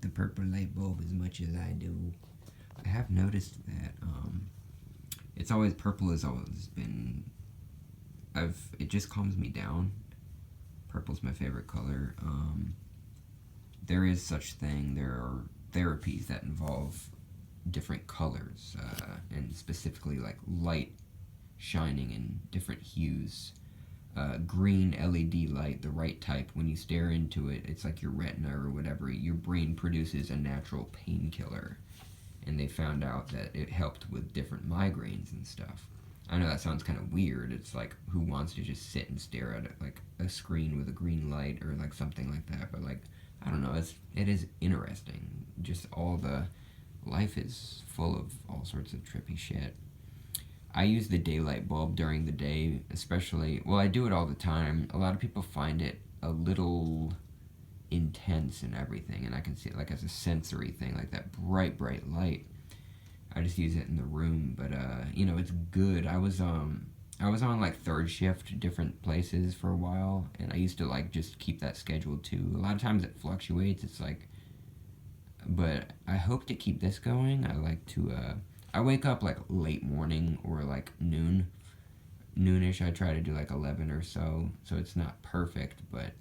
like the purple light bulb as much as I do. I have noticed that it's always purple has always been. It just calms me down. Purple's my favorite color. There is such thing. There are therapies that involve different colors, and specifically like light shining in different hues. Green LED light, the right type, when you stare into it, it's like your retina or whatever, your brain produces a natural painkiller. And they found out that it helped with different migraines and stuff. I know that sounds kind of weird. It's like, who wants to just sit and stare at it, like a screen with a green light or like something like that? But like, I don't know. It is interesting. Just all the life is full of all sorts of trippy shit. I use the daylight bulb during the day, especially. Well, I do it all the time. A lot of people find it a little intense and everything, and I can see it like as a sensory thing, like that bright, bright light. I just use it in the room, but it's good. I was on like third shift, different places for a while, and I used to like just keep that schedule too. A lot of times it fluctuates. It's like, but I hope to keep this going. I like to. I wake up like late morning or like noonish. I try to do like 11 or so it's not perfect, but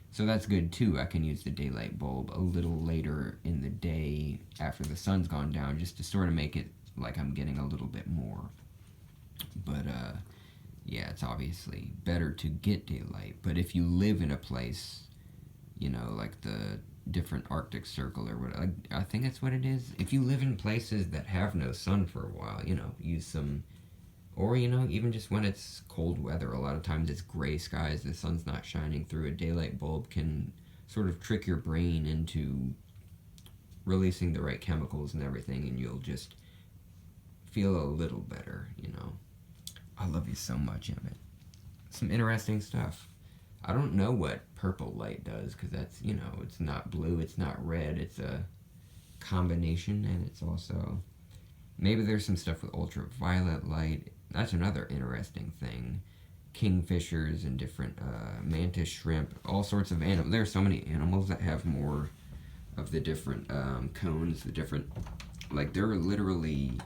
so that's good too. I can use the daylight bulb a little later in the day after the sun's gone down, just to sort of make it like I'm getting a little bit more. But yeah, it's obviously better to get daylight. But if you live in a place, like the different Arctic Circle or what, I think that's what it is. If you live in places that have no sun for a while, use some, or even just when it's cold weather, a lot of times it's gray skies, the sun's not shining through. A daylight bulb can sort of trick your brain into releasing the right chemicals and everything, and you'll just feel a little better. I love you so much, Emmett. Some interesting stuff. I don't know what purple light does, because that's, it's not blue, it's not red, it's a combination, and it's also, maybe there's some stuff with ultraviolet light. That's another interesting thing. Kingfishers and different mantis shrimp, all sorts of animals. There are so many animals that have more of the different cones, the different, like, they're literally,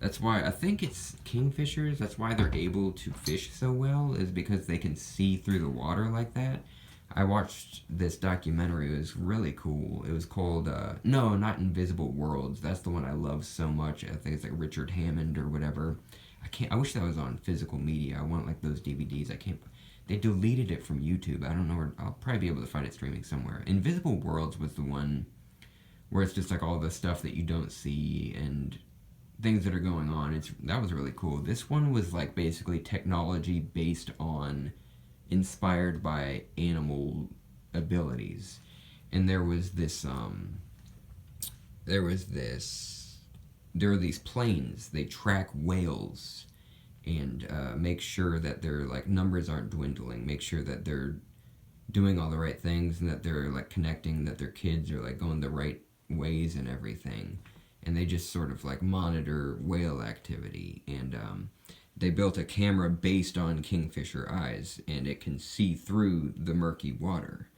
that's why I think it's kingfishers. That's why they're able to fish so well, is because they can see through the water like that. I watched this documentary. It was really cool. It was called, no, not Invisible Worlds. That's the one I love so much. I think it's like Richard Hammond or whatever. I wish that was on physical media. I want like those DVDs. I can't. They deleted it from YouTube. I don't know where. I'll probably be able to find it streaming somewhere. Invisible Worlds was the one where it's just like all the stuff that you don't see and things that are going on. That was really cool. This one was like basically technology based on, inspired by animal abilities. And there are these planes. They track whales and make sure that their like numbers aren't dwindling, make sure that they're doing all the right things, and that they're like connecting, that their kids are like going the right ways and everything. And they just sort of like monitor whale activity. And they built a camera based on kingfisher eyes, and it can see through the murky water.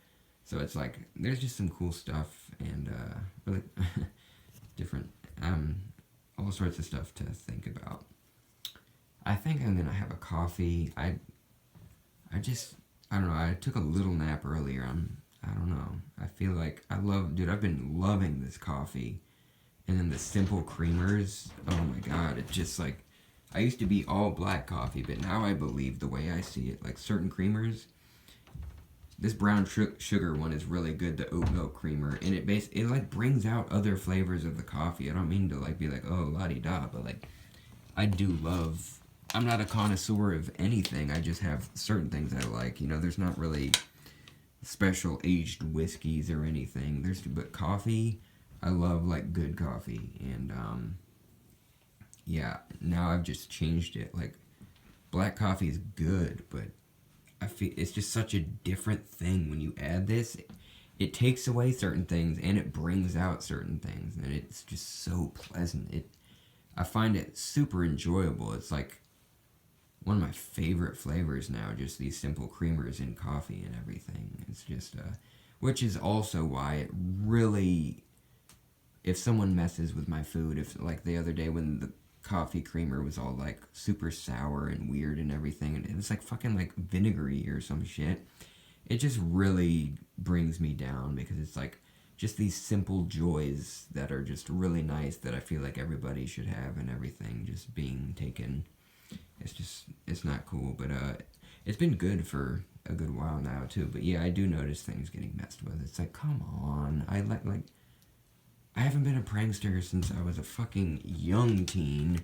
So it's like, there's just some cool stuff, and really different, all sorts of stuff to think about. I think I'm gonna have a coffee. I don't know. I took a little nap earlier. I don't know. I feel like dude, I've been loving this coffee. And then the simple creamers, oh my god, it just like, I used to be all black coffee, but now I believe the way I see it. Like certain creamers, this brown sugar one is really good, the oat milk creamer, and it like brings out other flavors of the coffee. I don't mean to like be like, oh, la-di-da, but like, I do love, I'm not a connoisseur of anything, I just have certain things I like. There's not really special aged whiskeys or anything. But coffee, I love like good coffee, and yeah, now I've just changed it. Like, black coffee is good, but I feel it's just such a different thing when you add this. It takes away certain things and it brings out certain things, and it's just so pleasant. I find it super enjoyable. It's like one of my favorite flavors now, just these simple creamers in coffee and everything. It's just which is also why it really, if someone messes with my food, if like the other day when the coffee creamer was all like super sour and weird and everything, and it was like fucking like vinegary or some shit, it just really brings me down because it's like just these simple joys that are just really nice that I feel like everybody should have, and everything just being taken. It's not cool, but it's been good for a good while now too. But yeah, I do notice things getting messed with. It's like, come on, I haven't been a prankster since I was a fucking young teen,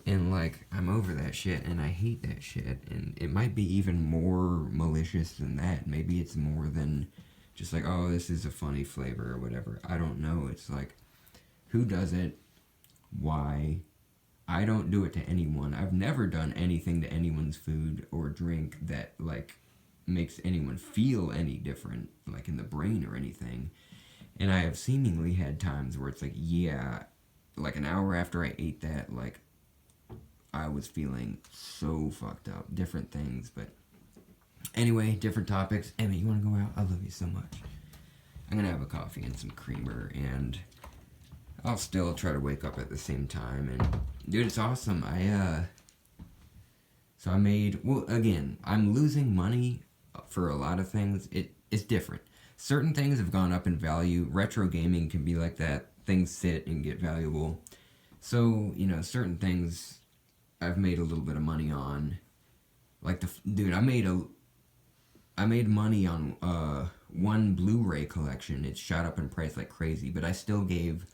and like I'm over that shit, and I hate that shit, and it might be even more malicious than that. Maybe it's more than just like, oh, this is a funny flavor or whatever. I don't know. It's like, who does it? Why? I don't do it to anyone. I've never done anything to anyone's food or drink that like makes anyone feel any different, like in the brain or anything. And I have seemingly had times where it's like, yeah, like an hour after I ate that, like I was feeling so fucked up. Different things, but anyway, different topics. Emmy, you want to go out? I love you so much. I'm gonna have a coffee and some creamer, and I'll still try to wake up at the same time. And dude, it's awesome. So I made, well, again, I'm losing money for a lot of things. It's different. Certain things have gone up in value. Retro gaming can be like that. Things sit and get valuable. So, certain things I've made a little bit of money on. Like dude, I made money on one Blu-ray collection. It shot up in price like crazy, but I still gave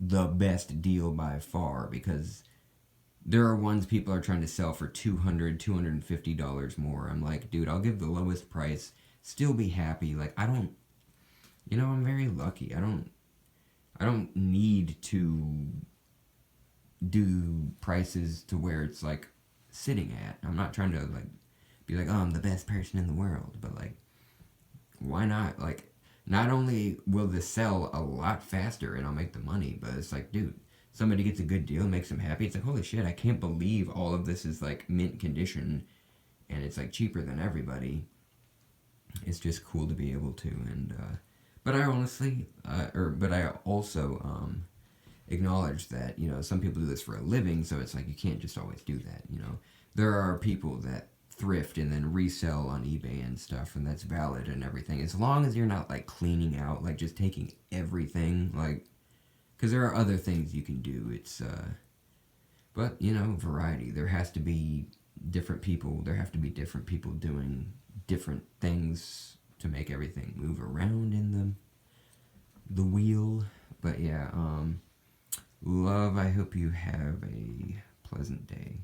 the best deal by far because there are ones people are trying to sell for $250 more. I'm like, dude, I'll give the lowest price, still be happy. Like, I don't, I'm very lucky. I don't need to do prices to where it's like sitting at. I'm not trying to like be like, oh, I'm the best person in the world, but like, why not? Like, not only will this sell a lot faster and I'll make the money, but it's like, dude, somebody gets a good deal, makes them happy. It's like, holy shit, I can't believe all of this is like mint condition and it's like cheaper than everybody. It's just cool to be able to. And but I honestly, but I also acknowledge that some people do this for a living, so it's like you can't just always do that. There are people that thrift and then resell on eBay and stuff, and that's valid and everything, as long as you're not like cleaning out, like just taking everything, like, because there are other things you can do. It's but variety. There has to be different people. There have to be different people doing different things to make everything move around in the wheel. But yeah, love, I hope you have a pleasant day.